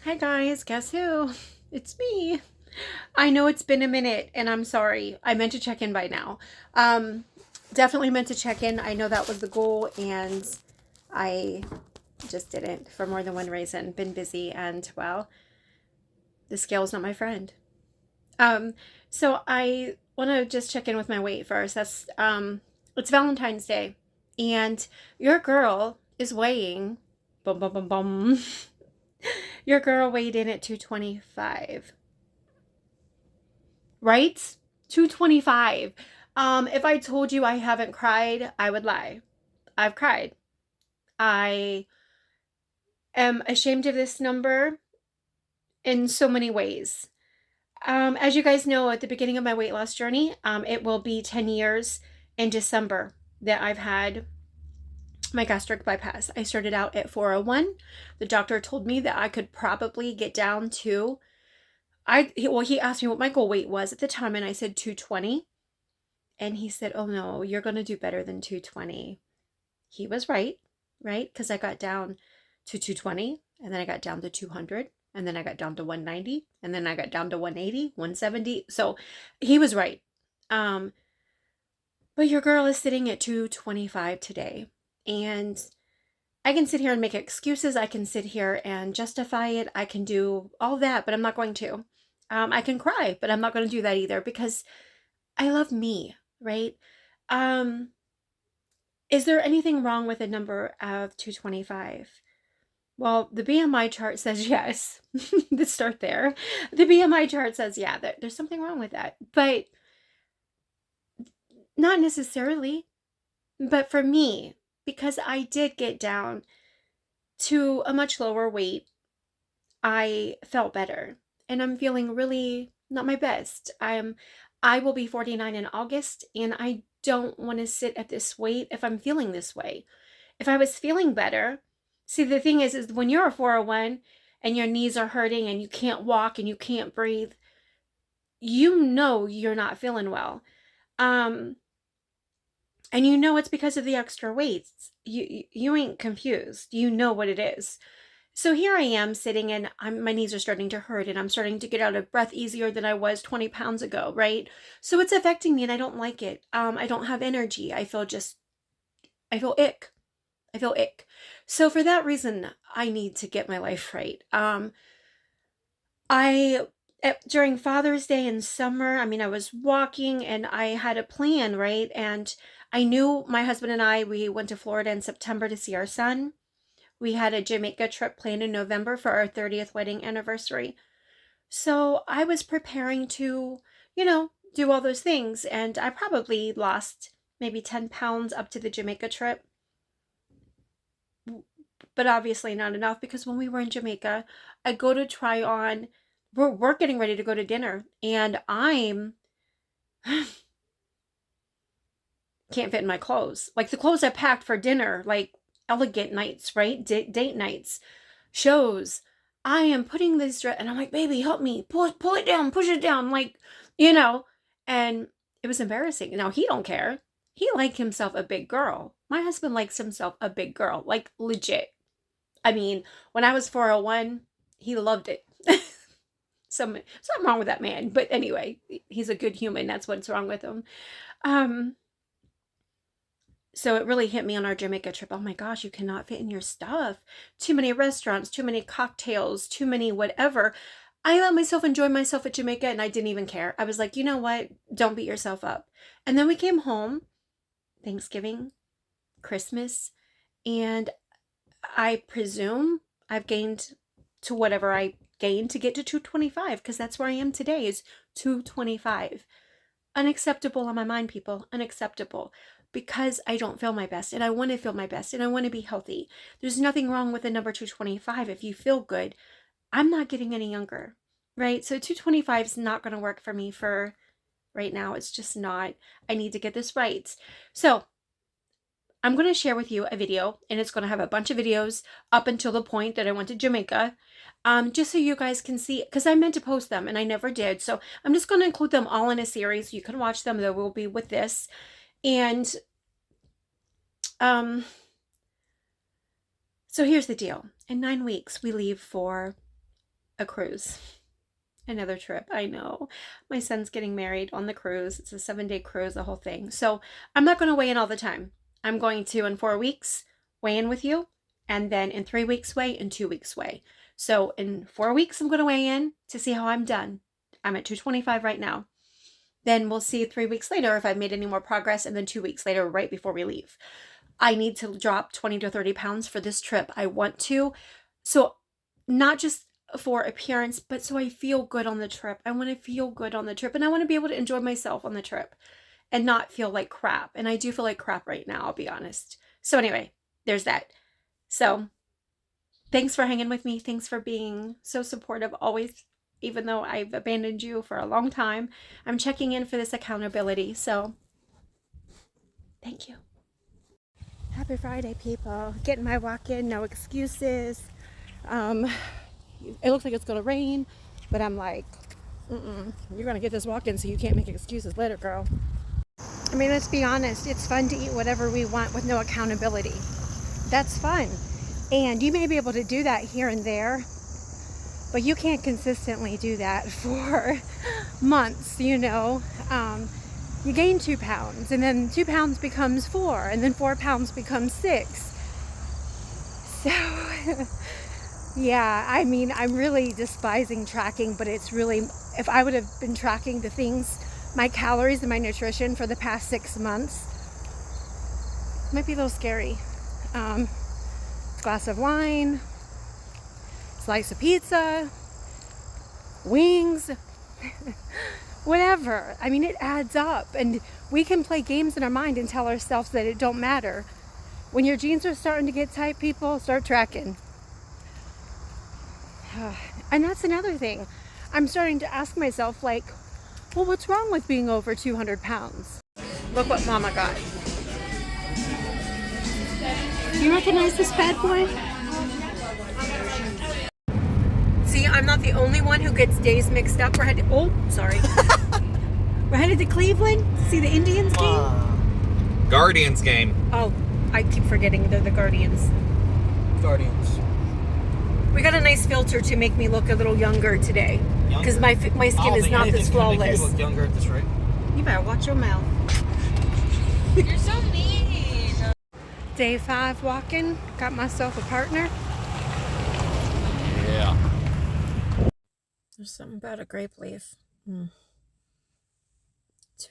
Hi guys, guess who? It's me. I know it's been a minute and I'm sorry. I meant to check in by now. Um, Definitely meant to check in. I know that was the goal and I just didn't for more than one reason. Been busy and well, the scale's not my friend. Um, so I want to just check in with my weight first. It's Valentine's Day and your girl is weighing bum bum bum bum. Your girl weighed in at 225. Right? 225. If I told you I haven't cried, I would lie. I've cried. I am ashamed of this number in so many ways. As you guys know, at the beginning of my weight loss journey, it will be 10 years in December that I've had my gastric bypass. I started out at 401. The doctor told me that I could probably get down to, he asked me what my goal weight was at the time, and I said 220. And he said, "Oh no, you're going to do better than 220." He was right, right? Because I got down to 220, and then I got down to 200, and then I got down to 190, and then I got down to 180, 170. So he was right. Um, but your girl is sitting at 225 today. And I can sit here and make excuses. I can sit here and justify it. I can do all that, but I'm not going to. I can cry, but I'm not going to do that either because I love me, right? Um, Is there anything wrong with a number of 225? Well, the BMI chart says yes. Let's start there. The BMI chart says, yeah, there's something wrong with that. But not necessarily. But for me, because I did get down to a much lower weight, I felt better. And I'm feeling really not my best. I will be 49 in August, and I don't want to sit at this weight if I'm feeling this way. If I was feeling better, see, the thing is when you're a 401 and your knees are hurting and you can't walk and you can't breathe, you know you're not feeling well. Um, and you know it's because of the extra weights. You ain't confused. You know what it is. So here I am sitting and my knees are starting to hurt and I'm starting to get out of breath easier than I was 20 pounds ago, right? So it's affecting me and I don't like it. I don't have energy. I feel ick. I feel ick. So for that reason, I need to get my life right. I During Father's Day in summer, I mean, I was walking and I had a plan, right? And I knew my husband and we went to Florida in September to see our son. We had a Jamaica trip planned in November for our 30th wedding anniversary. So I was preparing to, do all those things. And I probably lost maybe 10 pounds up to the Jamaica trip, but obviously not enough because when we were in Jamaica, I go to try on, we're getting ready to go to dinner, and I'm can't fit in my clothes. Like the clothes I packed for dinner, like elegant nights, right? Date nights, shows. I am putting this dress, and I'm like, baby, help me, pull it down, push it down, like, you know. And it was embarrassing. Now he don't care. He liked himself a big girl. My husband likes himself a big girl, like legit. I mean, when I was 401, he loved it. Something wrong with that man. But anyway, he's a good human. That's what's wrong with him. Um, so it really hit me on our Jamaica trip. Oh my gosh, you cannot fit in your stuff. Too many restaurants, too many cocktails, too many whatever. I let myself enjoy myself at Jamaica and I didn't even care. I was like, you know what? Don't beat yourself up. And then we came home, Thanksgiving, Christmas, and I presume I've gained to whatever I gained to get to 225 because that's where I am today is 225. Unacceptable on my mind, people. Unacceptable because I don't feel my best and I want to feel my best and I want to be healthy. There's nothing wrong with the number 225 if you feel good. I'm not getting any younger, right? So 225 is not going to work for me for right now. It's just not. I need to get this right. So I'm going to share with you a video, and it's going to have a bunch of videos up until the point that I went to Jamaica, just so you guys can see, because I meant to post them and I never did. So I'm just going to include them all in a series. You can watch them. They will be with this. And so here's the deal. In 9 weeks, we leave for a cruise. Another trip. I know. My son's getting married on the cruise. It's a 7-day cruise, the whole thing. So I'm not going to weigh in all the time. I'm going to, in 4 weeks, weigh in with you. And then in 3 weeks weigh, in 2 weeks weigh. So in 4 weeks, I'm going to weigh in to see how I'm done. I'm at 225 right now. Then we'll see 3 weeks later if I've made any more progress. And then 2 weeks later, right before we leave. I need to drop 20 to 30 pounds for this trip. I want to. So not just for appearance, but so I feel good on the trip. I want to feel good on the trip, and I want to be able to enjoy myself on the trip and not feel like crap. And I do feel like crap right now, I'll be honest. So anyway, there's that. So thanks for hanging with me. Thanks for being so supportive always, even though I've abandoned you for a long time. I'm checking in for this accountability. So thank you. Happy Friday, people. Getting my walk in, no excuses. It looks like it's going to rain, but I'm like, you're going to get this walk in so you can't make excuses later, girl. I mean, let's be honest. It's fun to eat whatever we want with no accountability. That's fun. And you may be able to do that here and there, but you can't consistently do that for months, you know. You gain 2 pounds, and then 2 pounds becomes 4, and then 4 pounds becomes 6. So... yeah, I mean, I'm really despising tracking, but it's really, if I would have been tracking the things, my calories and my nutrition for the past 6 months, it might be a little scary. Glass of wine, slice of pizza, wings, whatever. I mean, it adds up, and we can play games in our mind and tell ourselves that it don't matter. When your jeans are starting to get tight, people, start tracking. And that's another thing. I'm starting to ask myself, like, well, what's wrong with being over 200 pounds? Look what Mama got. You recognize this bad boy? See, I'm not the only one who gets days mixed up. We're headed to Cleveland to see the Indians game. Guardians game. Oh, I keep forgetting they're the Guardians. Guardians. We got a nice filter to make me look a little younger today, because my skin is not this flawless. You look younger at this rate. You better watch your mouth. You're so mean. Day 5 walking. Got myself a partner. Yeah. There's something about a grape leaf. 2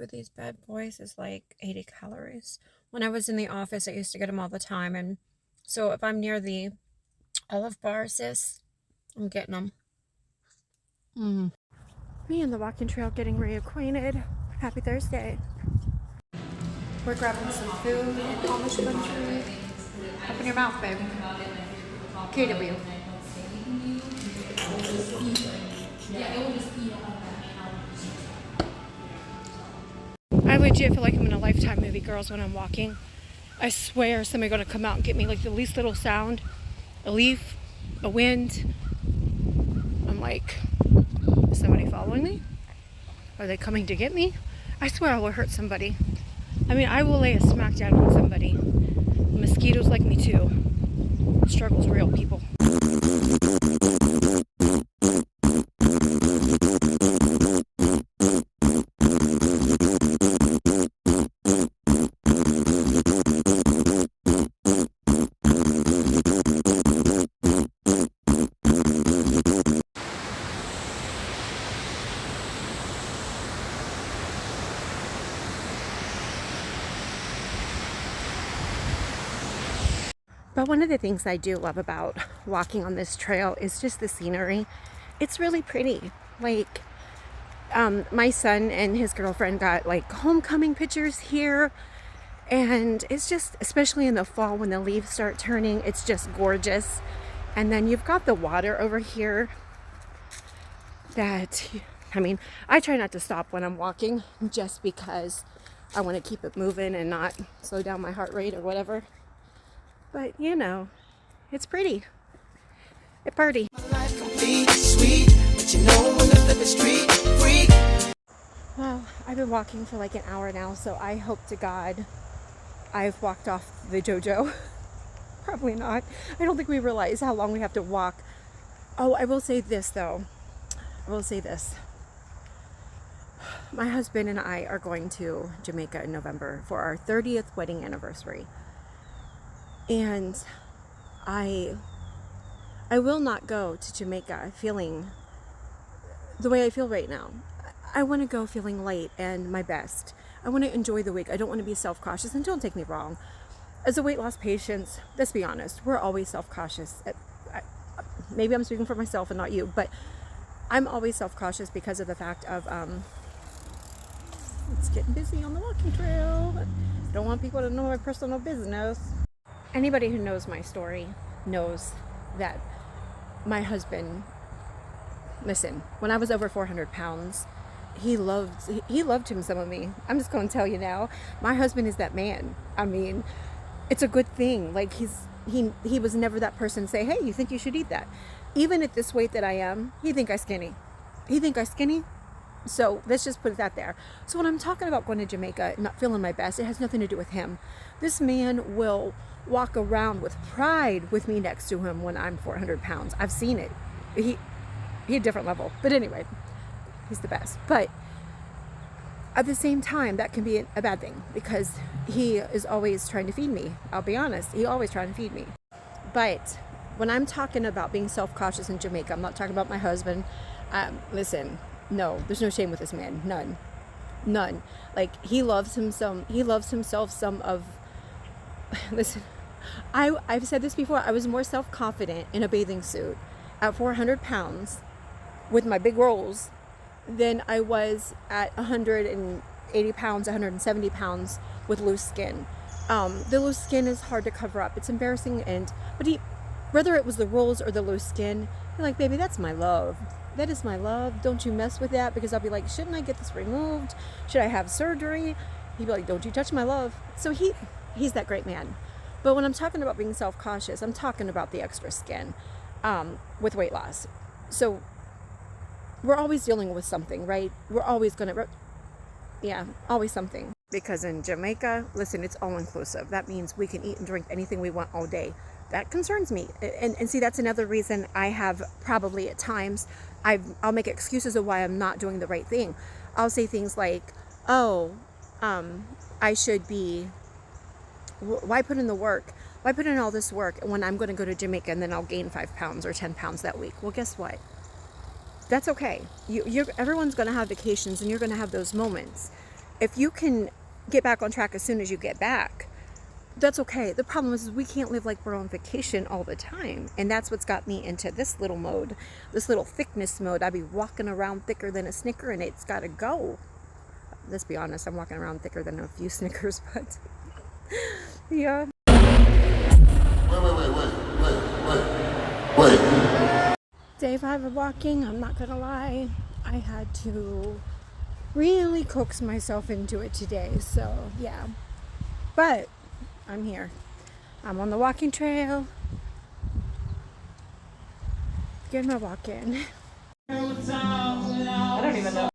of these bad boys is like 80 calories. When I was in the office, I used to get them all the time, and so if I'm near the olive bar, sis, I'm getting them. Me and the walking trail getting reacquainted. Happy Thursday. We're grabbing some food in Amish country. Open your mouth, baby. KW. I legit feel like I'm in a Lifetime movie, girls, when I'm walking. I swear somebody's gonna come out and get me, like the least little sound. A leaf, a wind. I'm like, is somebody following me? Are they coming to get me? I swear I will hurt somebody. I mean, I will lay a smack down on somebody. Mosquitoes like me too. The struggle's real, people. But one of the things I do love about walking on this trail is just the scenery. It's really pretty. Like, my son and his girlfriend got like homecoming pictures here. And it's just, especially in the fall when the leaves start turning, it's just gorgeous. And then you've got the water over here that, I mean, I try not to stop when I'm walking just because I want to keep it moving and not slow down my heart rate or whatever. But, you know, it's pretty. A party. Well, I've been walking for like an hour now, so I hope to God I've walked off the JoJo. Probably not. I don't think we realize how long we have to walk Oh, I will say this though. I will say this. My husband and I are going to Jamaica in November for our 30th wedding anniversary. And I will not go to Jamaica feeling the way I feel right now. I want to go feeling light and my best. I want to enjoy the week. I don't want to be self-cautious. And don't take me wrong. As a weight loss patient, let's be honest, we're always self-cautious. Maybe I'm speaking for myself and not you, but I'm always self-cautious because of the fact of it's getting busy on the walking trail. I don't want people to know my personal business. Anybody who knows my story knows that my husband, listen, when I was over 400 pounds, he loved him some of me. I'm just going to tell you now, my husband is that man. I mean, it's a good thing. Like he was never that person to say, hey, you think you should eat that? Even at this weight that I am, he think I skinny. So let's just put that there. So when I'm talking about going to Jamaica and not feeling my best, it has nothing to do with him. This man will walk around with pride with me next to him when I'm 400 pounds. I've seen it. He a different level. But anyway, he's the best. But at the same time, that can be a bad thing because he is always trying to feed me. I'll be honest. He always trying to feed me. But when I'm talking about being self-cautious in Jamaica, I'm not talking about my husband. Listen, no, there's no shame with this man. None. Like he loves himself some of, listen, I've said this before. I was more self-confident in a bathing suit at 400 pounds with my big rolls than I was at 180 pounds, 170 pounds with loose skin. The loose skin is hard to cover up. It's embarrassing. But whether it was the rolls or the loose skin, you're like, baby, that's my love. That is my love. Don't you mess with that, because I'll be like, shouldn't I get this removed? Should I have surgery? He'd be like, don't you touch my love. So he's that great man. But when I'm talking about being self-cautious, I'm talking about the extra skin with weight loss. So we're always dealing with something, right? We're always always something. Because in Jamaica, listen, it's all inclusive. That means we can eat and drink anything we want all day. That concerns me. And see, that's another reason I have probably at times, I'll make excuses of why I'm not doing the right thing. I'll say things like, I should be, why put in the work? Why put in all this work when I'm going to go to Jamaica and then I'll gain 5 pounds or 10 pounds that week? Well, guess what? That's okay. Everyone's going to have vacations and you're going to have those moments. If you can get back on track as soon as you get back, that's okay. The problem is we can't live like we're on vacation all the time. And that's what's got me into this little mode, this little thickness mode. I'd be walking around thicker than a Snicker and it's got to go. Let's be honest, I'm walking around thicker than a few Snickers, but yeah. Wait. Day 5 of walking, I'm not going to lie. I had to really coax myself into it today. So yeah, but I'm here. I'm on the walking trail. Getting my walk in. I don't even know.